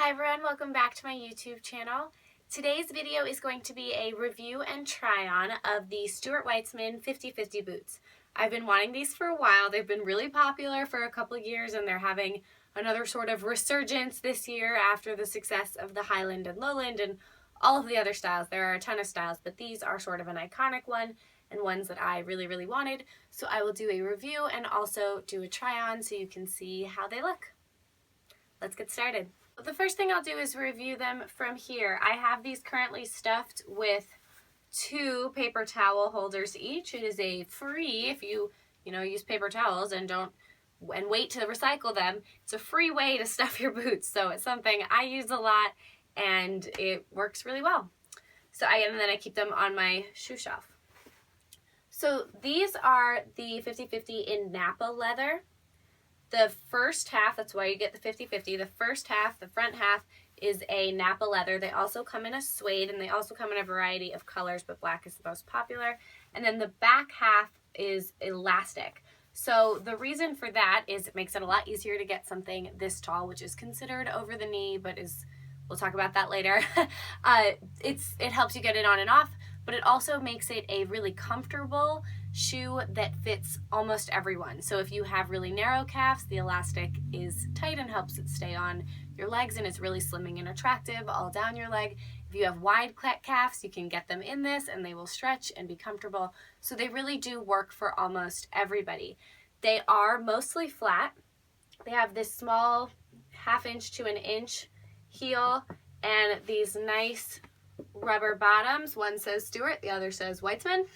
Hi everyone, welcome back to my YouTube channel. Today's video is going to be a review and try-on of the Stuart Weitzman 50/50 boots. I've been wanting these for a while. They've been really popular for a couple of years and they're having another sort of resurgence this year after the success of the Highland and Lowland and all of the other styles. There are a ton of styles, but these are sort of an iconic one and ones that I really wanted. So I will do a review and also do a try-on so you can see how they look. Let's get started. The first thing I'll do is review them from here. I have these currently stuffed with 2 paper towel holders each. It is a free, if you use paper towels and wait to recycle them, it's a free way to stuff your boots. So it's something I use a lot and it works really well. And then I keep them on my shoe shelf. So these are the 50/50 in Napa leather. The first half, that's why you get the 50/50, the first half, the front half, is a Napa leather. They also come in a suede and they also come in a variety of colors, but black is the most popular. And then the back half is elastic. So the reason for that is it makes it a lot easier to get something this tall, which is considered over the knee, but we'll talk about that later. It helps you get it on and off, but it also makes it a really comfortable shoe that fits almost everyone. So if you have really narrow calves, the elastic is tight and helps it stay on your legs, and it's really slimming and attractive all down your leg. If you have wide calves, you can get them in this and they will stretch and be comfortable. So they really do work for almost everybody. They are mostly flat. They have this small 1/2 inch to 1 inch heel and these nice rubber bottoms. One says Stuart, the other says Weitzman.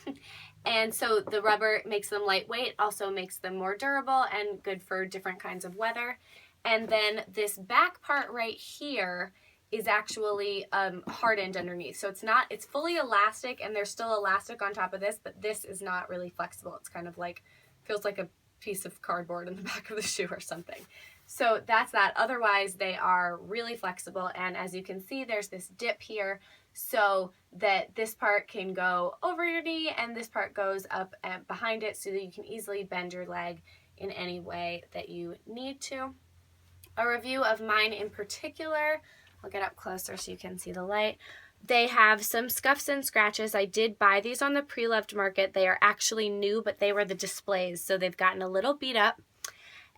And so the rubber makes them lightweight, also makes them more durable and good for different kinds of weather. And then this back part right here is actually hardened underneath. So it's fully elastic and there's still elastic on top of this, but this is not really flexible. It's kind of feels like a piece of cardboard in the back of the shoe or something. So that's that. Otherwise, they are really flexible. And as you can see, there's this dip here so that this part can go over your knee and this part goes up and behind it so that you can easily bend your leg in any way that you need to. A review of mine in particular, I'll get up closer so you can see the light. They have some scuffs and scratches. I did buy these on the pre-loved market. They are actually new, but they were the displays, so they've gotten a little beat up.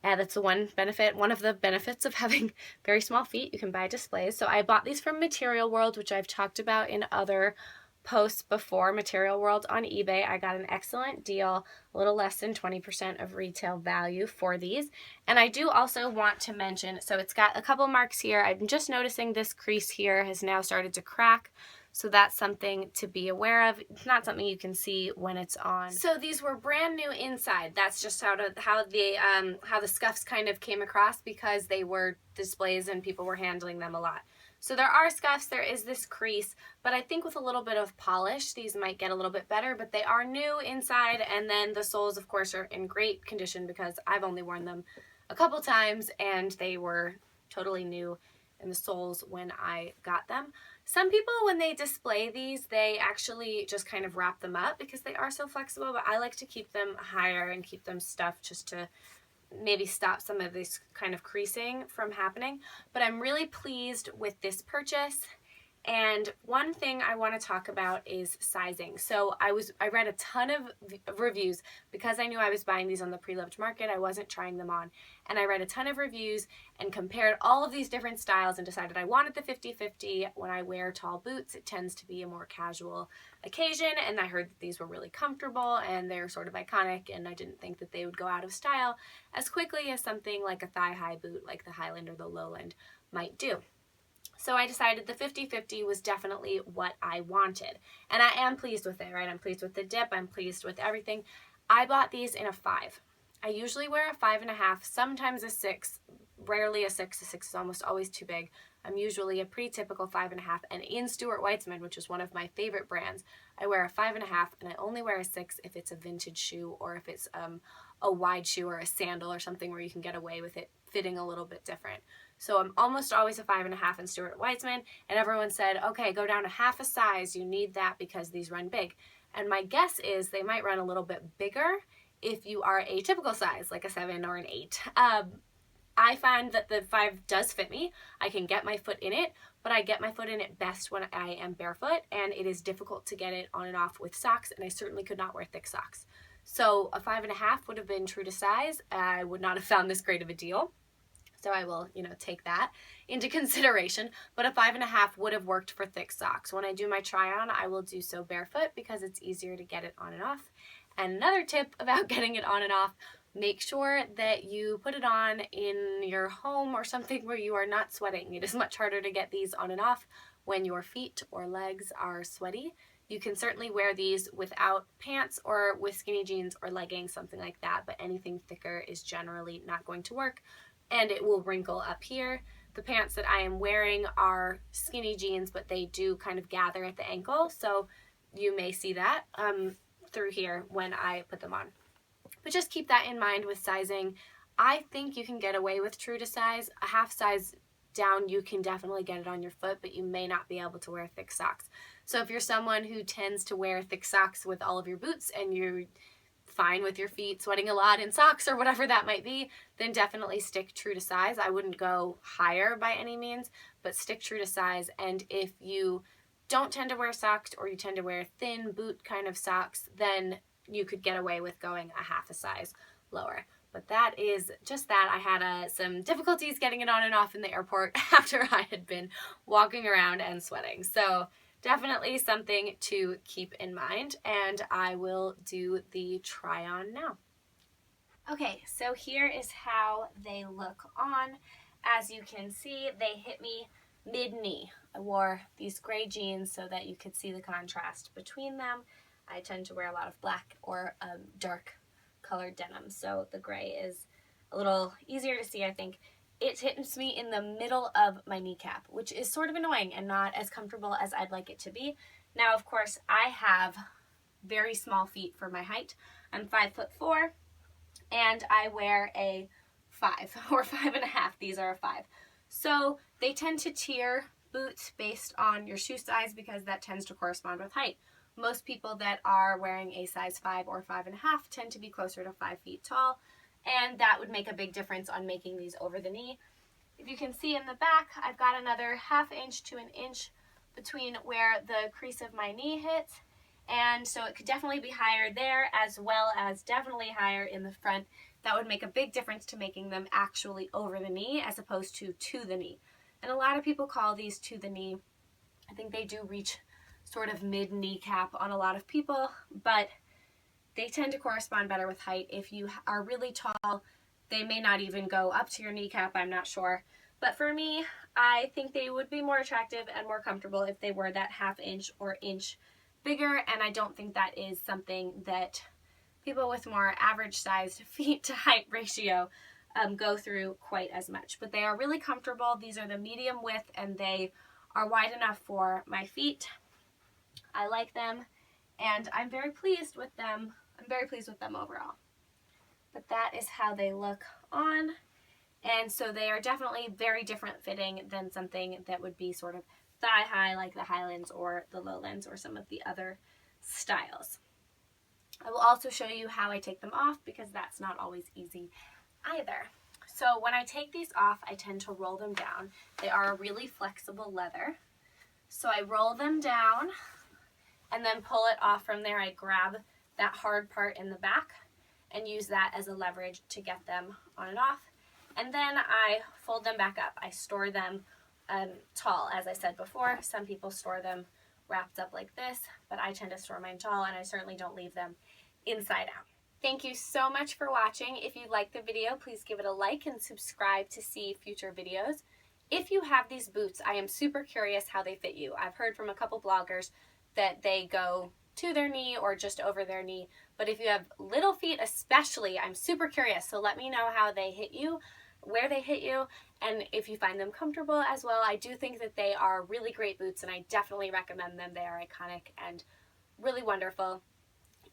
That's the one of the benefits of having very small feet. You can buy displays. So I bought these from Material World, which I've talked about in other posts before. Material World on eBay. I got an excellent deal, a little less than 20% of retail value for these. And I do also want to mention, so it's got a couple marks here. I'm just noticing this crease here has now started to crack. So that's something to be aware of. It's not something you can see when it's on. So these were brand new inside. That's just how the scuffs kind of came across because they were displays and people were handling them a lot. So there are scuffs, there is this crease, but I think with a little bit of polish, these might get a little bit better, but they are new inside, and then the soles, of course, are in great condition because I've only worn them a couple times and they were totally new in the soles when I got them. Some people, when they display these, they actually just kind of wrap them up because they are so flexible, but I like to keep them higher and keep them stuffed just to maybe stop some of this kind of creasing from happening. But I'm really pleased with this purchase. And one thing I want to talk about is sizing. So I read a ton of reviews because I knew I was buying these on the pre-loved market. I wasn't trying them on. And I read a ton of reviews and compared all of these different styles and decided I wanted the 50/50. When I wear tall boots, it tends to be a more casual occasion. And I heard that these were really comfortable and they're sort of iconic. And I didn't think that they would go out of style as quickly as something like a thigh-high boot like the Highland or the Lowland might do. So I decided the 50/50 was definitely what I wanted. And I am pleased with it, right? I'm pleased with the dip. I'm pleased with everything. I bought these in a 5. I usually wear a 5.5, sometimes a 6, rarely a 6. A 6 is almost always too big. I'm usually a pretty typical 5.5. And in Stuart Weitzman, which is one of my favorite brands, I wear a 5.5 and I only wear a 6 if it's a vintage shoe or if it's a wide shoe or a sandal or something where you can get away with it fitting a little bit different. So I'm almost always a 5.5 in Stuart Weitzman, and everyone said, okay, go down to half a size. You need that because these run big. And my guess is they might run a little bit bigger if you are a typical size, like a 7 or an 8. I find that the 5 does fit me. I can get my foot in it, but I get my foot in it best when I am barefoot, and it is difficult to get it on and off with socks, and I certainly could not wear thick socks. So a 5.5 would have been true to size. I would not have found this great of a deal. So I will, take that into consideration. But a 5.5 would have worked for thick socks. When I do my try on, I will do so barefoot because it's easier to get it on and off. And another tip about getting it on and off, make sure that you put it on in your home or something where you are not sweating. It is much harder to get these on and off when your feet or legs are sweaty. You can certainly wear these without pants or with skinny jeans or leggings, something like that, but anything thicker is generally not going to work, and it will wrinkle up here. The pants that I am wearing are skinny jeans, but they do kind of gather at the ankle, so you may see that through here when I put them on. But just keep that in mind with sizing. I think you can get away with true to size. A half size down, you can definitely get it on your foot, but you may not be able to wear thick socks. So if you're someone who tends to wear thick socks with all of your boots and you're fine with your feet sweating a lot in socks or whatever that might be, then definitely stick true to size. I wouldn't go higher by any means, but stick true to size. And if you don't tend to wear socks or you tend to wear thin boot kind of socks, then you could get away with going a half a size lower. But that is just that. I had some difficulties getting it on and off in the airport after I had been walking around and sweating. So definitely something to keep in mind, and I will do the try on now. Okay, so here is how they look on. As you can see, they hit me mid-knee. I wore these gray jeans so that you could see the contrast between them. I tend to wear a lot of black or dark colored denim, so the gray is a little easier to see, I think. It hits me in the middle of my kneecap, which is sort of annoying and not as comfortable as I'd like it to be. Now, of course, I have very small feet for my height. I'm 5'4", and I wear a 5 or 5.5. These are a 5. So they tend to tier boots based on your shoe size because that tends to correspond with height. Most people that are wearing a size 5 or 5.5 tend to be closer to 5 feet tall, and that would make a big difference on making these over the knee. If you can see in the back, I've got another 1/2 inch to 1 inch between where the crease of my knee hits, and so it could definitely be higher there as well as definitely higher in the front. That would make a big difference to making them actually over the knee as opposed to the knee. And a lot of people call these to the knee. I think they do reach sort of mid-kneecap on a lot of people, but they tend to correspond better with height. If you are really tall, they may not even go up to your kneecap, I'm not sure. But for me, I think they would be more attractive and more comfortable if they were that 1/2 inch or inch bigger, and I don't think that is something that people with more average sized feet to height ratio go through quite as much. But they are really comfortable. These are the medium width, and they are wide enough for my feet. I like them, and I'm very pleased with them. I'm very pleased with them overall. But that is how they look on. And so they are definitely very different fitting than something that would be sort of thigh high like the Highlands or the Lowlands or some of the other styles. I will also show you how I take them off because that's not always easy either. So when I take these off, I tend to roll them down. They are a really flexible leather. So I roll them down and then pull it off from there. I grab that hard part in the back and use that as a leverage to get them on and off. And then I fold them back up. I store them tall, as I said before. Some people store them wrapped up like this, but I tend to store mine tall, and I certainly don't leave them inside out. Thank you so much for watching. If you liked the video, please give it a like and subscribe to see future videos. If you have these boots, I am super curious how they fit you. I've heard from a couple bloggers that they go to their knee or just over their knee, but if you have little feet especially, I'm super curious, so let me know how they hit you, where they hit you, and if you find them comfortable as well. I do think that they are really great boots, and I definitely recommend them. They are iconic and really wonderful,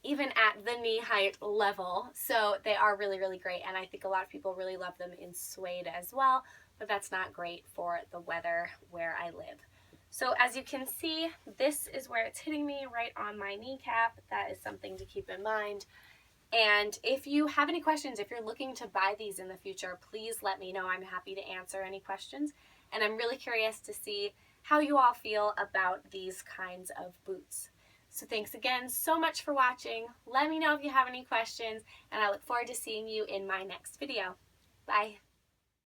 even at the knee height level, so they are really, really great, and I think a lot of people really love them in suede as well, but that's not great for the weather where I live. So as you can see, this is where it's hitting me, right on my kneecap. That is something to keep in mind. And if you have any questions, if you're looking to buy these in the future, please let me know. I'm happy to answer any questions. And I'm really curious to see how you all feel about these kinds of boots. So thanks again so much for watching. Let me know if you have any questions, and I look forward to seeing you in my next video. Bye.